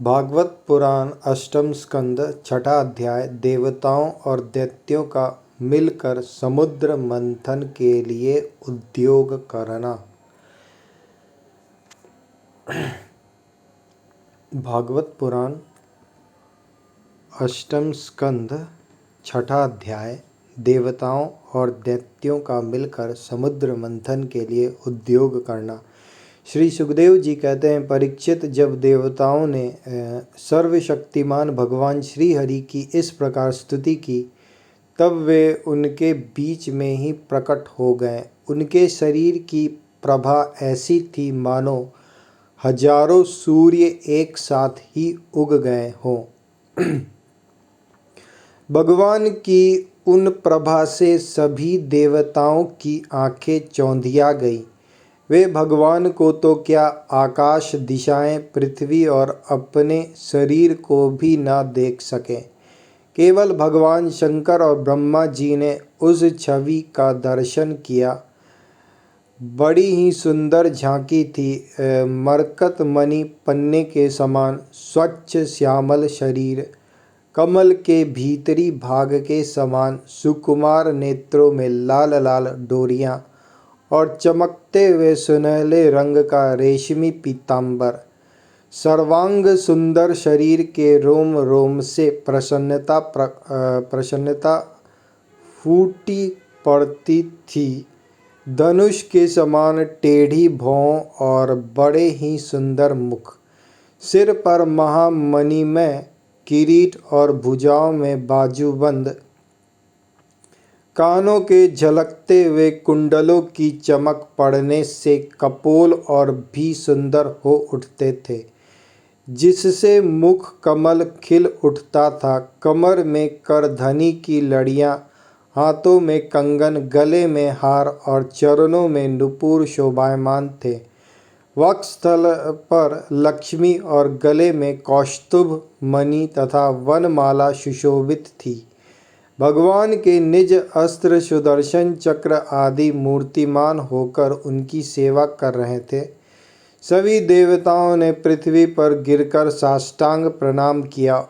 भागवत पुराण अष्टम स्कंद छठा अध्याय देवताओं और दैत्यों का मिलकर समुद्र मंथन के लिए उद्योग करना। भागवत पुराण अष्टम स्कंद छठा अध्याय देवताओं और दैत्यों का मिलकर समुद्र मंथन के लिए उद्योग करना। श्री सुखदेव जी कहते हैं, परीक्षित, जब देवताओं ने सर्वशक्तिमान भगवान श्री हरि की इस प्रकार स्तुति की तब वे उनके बीच में ही प्रकट हो गए। उनके शरीर की प्रभा ऐसी थी मानो हजारों सूर्य एक साथ ही उग गए हों। भगवान की उन प्रभा से सभी देवताओं की आंखें चौंधिया गई। वे भगवान को तो क्या, आकाश, दिशाएं, पृथ्वी और अपने शरीर को भी न देख सके। केवल भगवान शंकर और ब्रह्मा जी ने उस छवि का दर्शन किया। बड़ी ही सुंदर झांकी थी। मरकत मणि पन्ने के समान स्वच्छ श्यामल शरीर, कमल के भीतरी भाग के समान सुकुमार नेत्रों में लाल लाल डोरियां और चमकते हुए सुनहले रंग का रेशमी पीतांबर। सर्वांग सुंदर शरीर के रोम रोम से प्रसन्नता फूटी पड़ती थी। धनुष के समान टेढ़ी भौं और बड़े ही सुंदर मुख, सिर पर महामणिमय किरीट और भुजाओं में बाजूबंद, कानों के झलकते हुए कुंडलों की चमक पड़ने से कपोल और भी सुंदर हो उठते थे, जिससे मुख कमल खिल उठता था। कमर में करधनी की लड़ियां, हाथों में कंगन, गले में हार और चरणों में नुपुर शोभायमान थे। वक्षस्थल पर लक्ष्मी और गले में कौस्तुभ मणि तथा वनमाला सुशोभित थी। भगवान के निज अस्त्र सुदर्शन चक्र आदि मूर्तिमान होकर उनकी सेवा कर रहे थे। सभी देवताओं ने पृथ्वी पर गिरकर साष्टांग प्रणाम किया।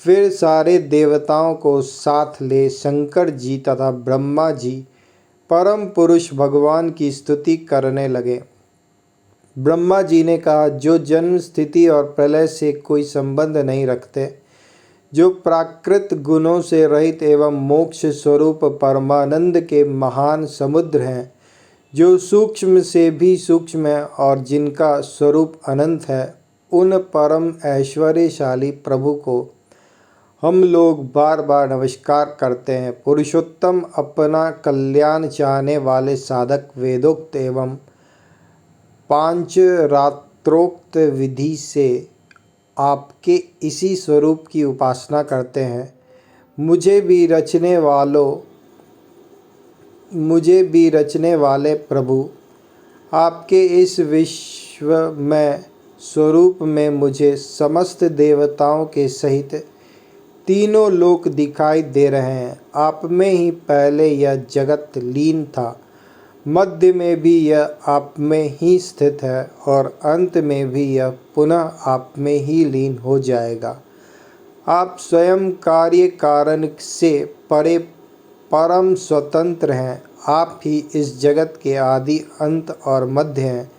फिर सारे देवताओं को साथ ले शंकर जी तथा ब्रह्मा जी परम पुरुष भगवान की स्तुति करने लगे। ब्रह्मा जी ने कहा, जो जन्म, स्थिति और प्रलय से कोई संबंध नहीं रखते, जो प्राकृत गुणों से रहित एवं मोक्ष स्वरूप परमानंद के महान समुद्र हैं, जो सूक्ष्म से भी सूक्ष्म है और जिनका स्वरूप अनंत है, उन परम ऐश्वर्यशाली प्रभु को हम लोग बार बार नमस्कार करते हैं। पुरुषोत्तम, अपना कल्याण चाहने वाले साधक वेदोक्त एवं पांच रात्रोक्त विधि से आपके इसी स्वरूप की उपासना करते हैं। मुझे भी रचने वाले प्रभु, आपके इस विश्वमय स्वरूप में मुझे समस्त देवताओं के सहित तीनों लोक दिखाई दे रहे हैं। आप में ही पहले यह जगत लीन था, मध्य में भी यह आप में ही स्थित है और अंत में भी यह पुनः आप में ही लीन हो जाएगा। आप स्वयं कार्य कारण से परे परम स्वतंत्र हैं। आप ही इस जगत के आदि, अंत और मध्य हैं।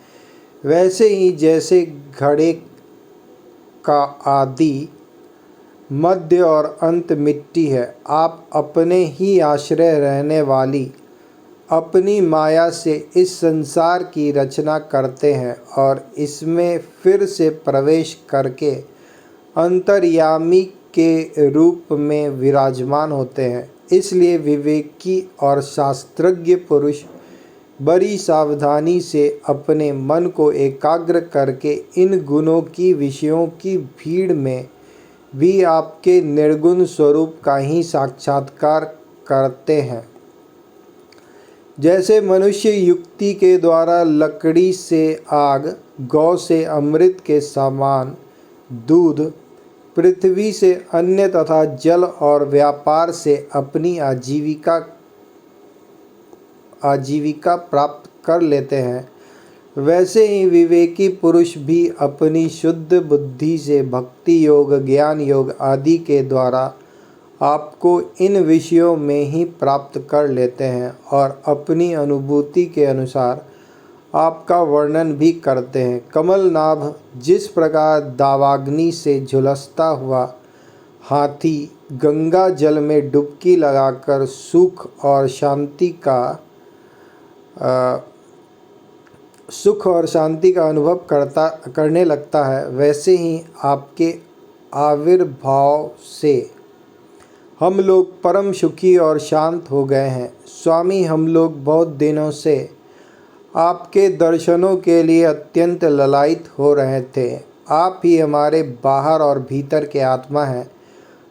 वैसे ही जैसे घड़े का आदि, मध्य और अंत मिट्टी है, आप अपने ही आश्रय रहने वाली अपनी माया से इस संसार की रचना करते हैं और इसमें फिर से प्रवेश करके अंतर्यामी के रूप में विराजमान होते हैं। इसलिए विवेकी और शास्त्रज्ञ पुरुष बड़ी सावधानी से अपने मन को एकाग्र करके इन गुणों की विषयों की भीड़ में भी आपके निर्गुण स्वरूप का ही साक्षात्कार करते हैं। जैसे मनुष्य युक्ति के द्वारा लकड़ी से आग, गौ से अमृत के समान दूध, पृथ्वी से अन्न तथा जल और व्यापार से अपनी आजीविका प्राप्त कर लेते हैं, वैसे ही विवेकी पुरुष भी अपनी शुद्ध बुद्धि से भक्ति योग, ज्ञान योग आदि के द्वारा आपको इन विषयों में ही प्राप्त कर लेते हैं और अपनी अनुभूति के अनुसार आपका वर्णन भी करते हैं। कमलनाभ जिस प्रकार दावाग्नि से झुलसता हुआ हाथी गंगा जल में डुबकी लगाकर सुख और शांति का अनुभव करने लगता है, वैसे ही आपके आविर्भाव से हम लोग परम सुखी और शांत हो गए हैं। स्वामी, हम लोग बहुत दिनों से आपके दर्शनों के लिए अत्यंत ललायित हो रहे थे। आप ही हमारे बाहर और भीतर के आत्मा हैं।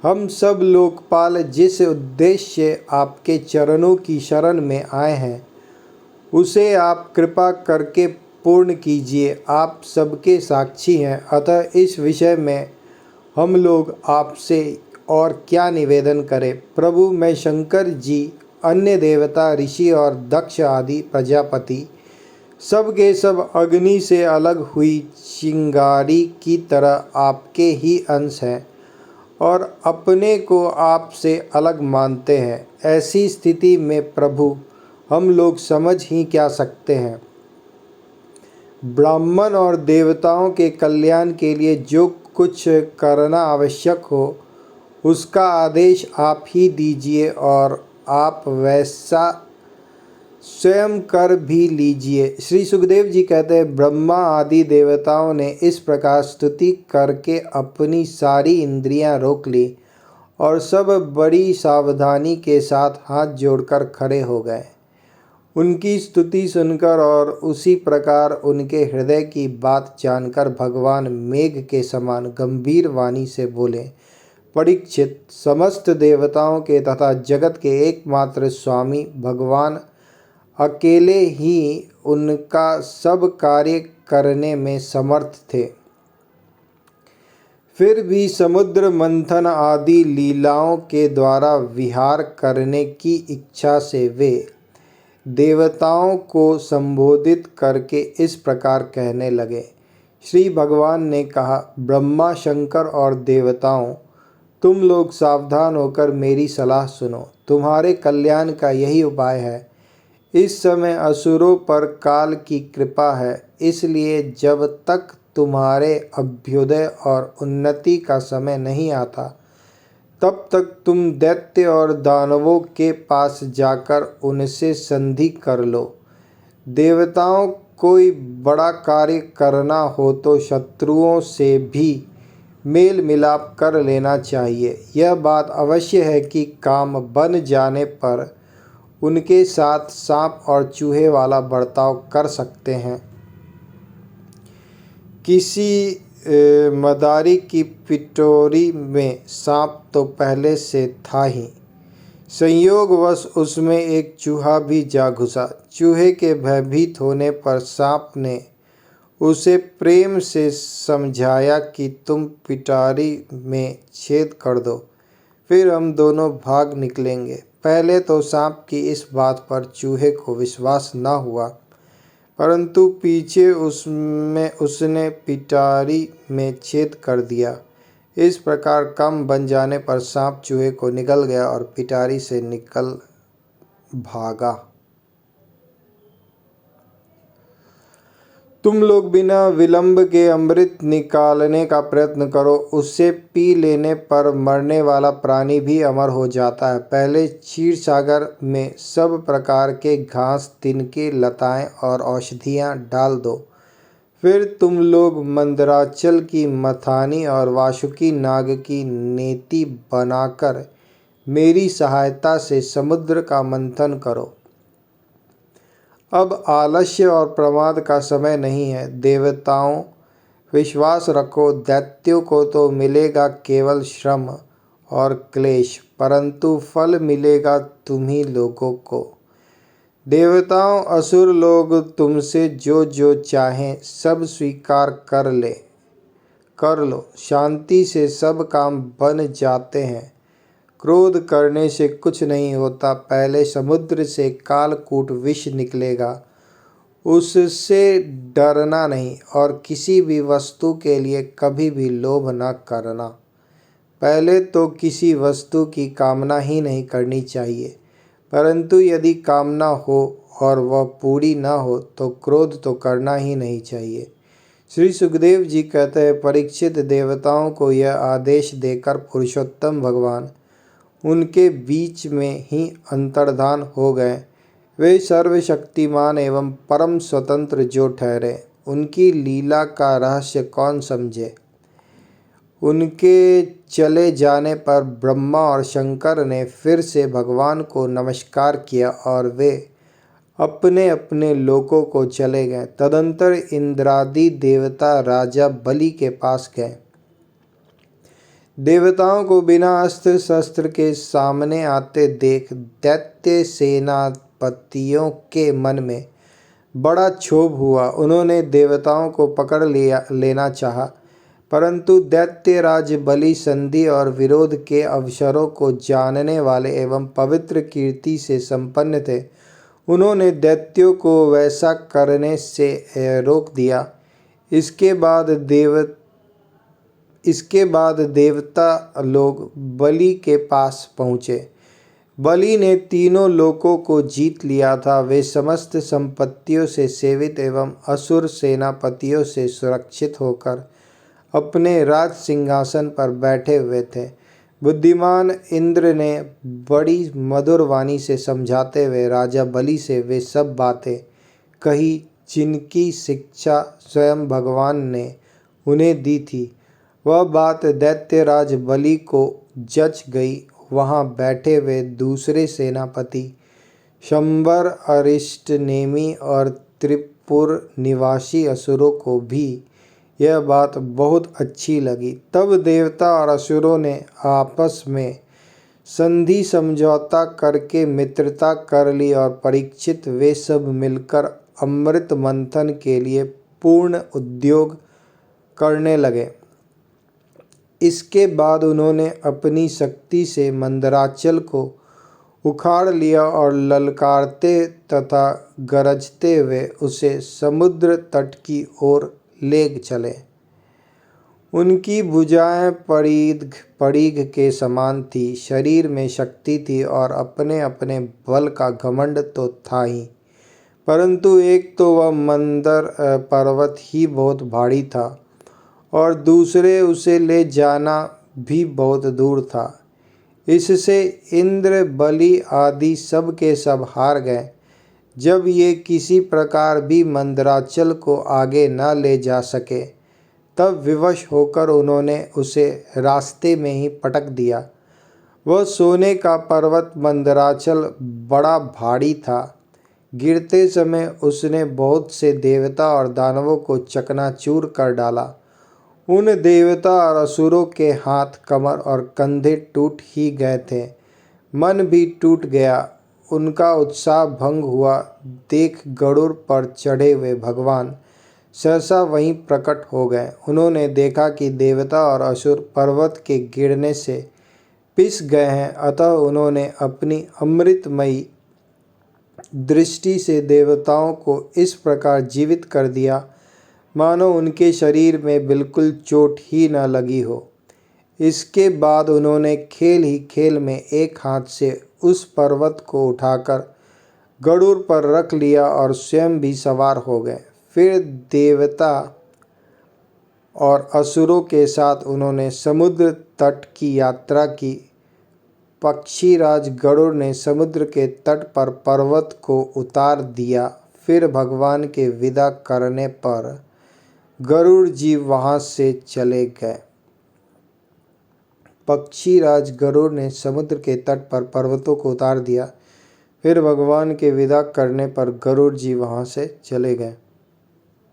हम सब लोकपाल जिस उद्देश्य आपके चरणों की शरण में आए हैं, उसे आप कृपा करके पूर्ण कीजिए। आप सबके साक्षी हैं, अतः इस विषय में हम लोग आपसे और क्या निवेदन करें। प्रभु, मैं शंकर जी, अन्य देवता, ऋषि और दक्ष आदि प्रजापति सब के सब अग्नि से अलग हुई चिंगारी की तरह आपके ही अंश हैं और अपने को आपसे अलग मानते हैं। ऐसी स्थिति में प्रभु, हम लोग समझ ही क्या सकते हैं। ब्राह्मण और देवताओं के कल्याण के लिए जो कुछ करना आवश्यक हो, उसका आदेश आप ही दीजिए और आप वैसा स्वयं कर भी लीजिए। श्री सुखदेव जी कहते हैं, ब्रह्मा आदि देवताओं ने इस प्रकार स्तुति करके अपनी सारी इंद्रियां रोक ली और सब बड़ी सावधानी के साथ हाथ जोड़कर खड़े हो गए। उनकी स्तुति सुनकर और उसी प्रकार उनके हृदय की बात जानकर भगवान मेघ के समान गंभीर वाणी से बोले, परीक्षित, समस्त देवताओं के तथा जगत के एकमात्र स्वामी भगवान अकेले ही उनका सब कार्य करने में समर्थ थे। फिर भी समुद्र मंथन आदि लीलाओं के द्वारा विहार करने की इच्छा से वे देवताओं को संबोधित करके इस प्रकार कहने लगे। श्री भगवान ने कहा, ब्रह्मा, शंकर और देवताओं, तुम लोग सावधान होकर मेरी सलाह सुनो। तुम्हारे कल्याण का यही उपाय है। इस समय असुरों पर काल की कृपा है, इसलिए जब तक तुम्हारे अभ्युदय और उन्नति का समय नहीं आता, तब तक तुम दैत्य और दानवों के पास जाकर उनसे संधि कर लो। देवताओं कोई बड़ा कार्य करना हो तो शत्रुओं से भी मेल मिलाप कर लेना चाहिए। यह बात अवश्य है कि काम बन जाने पर उनके साथ सांप और चूहे वाला बर्ताव कर सकते हैं। किसी मदारी की पिटोरी में सांप तो पहले से था ही, संयोगवश उसमें एक चूहा भी जा घुसा। चूहे के भयभीत होने पर सांप ने उसे प्रेम से समझाया कि तुम पिटारी में छेद कर दो, फिर हम दोनों भाग निकलेंगे। पहले तो सांप की इस बात पर चूहे को विश्वास न हुआ, परंतु पीछे उसने पिटारी में छेद कर दिया। इस प्रकार काम बन जाने पर सांप चूहे को निगल गया और पिटारी से निकल भागा। तुम लोग बिना विलंब के अमृत निकालने का प्रयत्न करो, उससे पी लेने पर मरने वाला प्राणी भी अमर हो जाता है। पहले क्षीर सागर में सब प्रकार के घास, तिनके, लताएं और औषधियां डाल दो। फिर तुम लोग मंदराचल की मथानी और वासुकी नाग की नेति बनाकर मेरी सहायता से समुद्र का मंथन करो। अब आलस्य और प्रमाद का समय नहीं है। देवताओं, विश्वास रखो, दैत्यों को तो मिलेगा केवल श्रम और क्लेश, परंतु फल मिलेगा तुम्ही लोगों को। देवताओं, असुर लोग तुमसे जो जो चाहें सब स्वीकार कर लो। शांति से सब काम बन जाते हैं। क्रोध करने से कुछ नहीं होता। पहले समुद्र से कालकूट विष निकलेगा, उससे डरना नहीं और किसी भी वस्तु के लिए कभी भी लोभ न करना। पहले तो किसी वस्तु की कामना ही नहीं करनी चाहिए, परंतु यदि कामना हो और वह पूरी न हो तो क्रोध तो करना ही नहीं चाहिए। श्री सुखदेव जी कहते हैं, परीक्षित, देवताओं को यह आदेश देकर पुरुषोत्तम भगवान उनके बीच में ही अंतर्धान हो गए। वे सर्वशक्तिमान एवं परम स्वतंत्र जो ठहरे, उनकी लीला का रहस्य कौन समझे। उनके चले जाने पर ब्रह्मा और शंकर ने फिर से भगवान को नमस्कार किया और वे अपने अपने लोकों को चले गए। तदंतर इंद्रादि देवता राजा बलि के पास गए। देवताओं को बिना अस्त्र शस्त्र के सामने आते देख दैत्य सेनापतियों के मन में बड़ा क्षोभ हुआ। उन्होंने देवताओं को पकड़ लेना चाहा, परंतु दैत्यराज बलि संधि और विरोध के अवसरों को जानने वाले एवं पवित्र कीर्ति से संपन्न थे। उन्होंने दैत्यों को वैसा करने से रोक दिया। इसके बाद देवता लोग बलि के पास पहुँचे। बलि ने तीनों लोकों को जीत लिया था। वे समस्त संपत्तियों से सेवित एवं असुर सेनापतियों से सुरक्षित होकर अपने राज सिंहासन पर बैठे हुए थे। बुद्धिमान इंद्र ने बड़ी मधुर वाणी से समझाते हुए राजा बलि से वे सब बातें कही जिनकी शिक्षा स्वयं भगवान ने उन्हें दी थी। वह बात दैत्यराज बलि को जच गई। वहाँ बैठे हुए दूसरे सेनापति शंबर, अरिष्टनेमी और त्रिपुर निवासी असुरों को भी यह बात बहुत अच्छी लगी। तब देवता और असुरों ने आपस में संधि समझौता करके मित्रता कर ली और परीक्षित वे सब मिलकर अमृत मंथन के लिए पूर्ण उद्योग करने लगे। इसके बाद उन्होंने अपनी शक्ति से मंदराचल को उखाड़ लिया और ललकारते तथा गरजते हुए उसे समुद्र तट की ओर ले चले। उनकी भुजाएं परीघ के समान थी, शरीर में शक्ति थी और अपने अपने बल का घमंड तो था ही, परंतु एक तो वह मंदर पर्वत ही बहुत भारी था और दूसरे उसे ले जाना भी बहुत दूर था। इससे इंद्र, बलि आदि सब के सब हार गए। जब ये किसी प्रकार भी मंदराचल को आगे न ले जा सके, तब विवश होकर उन्होंने उसे रास्ते में ही पटक दिया। वह सोने का पर्वत मंदराचल बड़ा भारी था। गिरते समय उसने बहुत से देवता और दानवों को चकनाचूर कर डाला। उन देवता और असुरों के हाथ, कमर और कंधे टूट ही गए थे। मन भी टूट गया। उनका उत्साह भंग हुआ। देख गरुड़ पर चढ़े हुए भगवान सहसा वहीं प्रकट हो गए। उन्होंने देखा कि देवता और असुर पर्वत के गिरने से पिस गए हैं, अतः उन्होंने अपनी अमृतमयी दृष्टि से देवताओं को इस प्रकार जीवित कर दिया मानो उनके शरीर में बिल्कुल चोट ही न लगी हो। इसके बाद उन्होंने खेल ही खेल में एक हाथ से उस पर्वत को उठाकर गरुड़ पर रख लिया और स्वयं भी सवार हो गए। फिर देवता और असुरों के साथ उन्होंने समुद्र तट की यात्रा की। पक्षीराज गरुड़ ने समुद्र के तट पर पर्वत को उतार दिया। फिर भगवान के विदा करने पर गरुड़ जी वहाँ से चले गए। पक्षीराज गरुड़ ने समुद्र के तट पर पर्वतों को उतार दिया। फिर भगवान के विदा करने पर गरुड़ जी वहाँ से चले गए।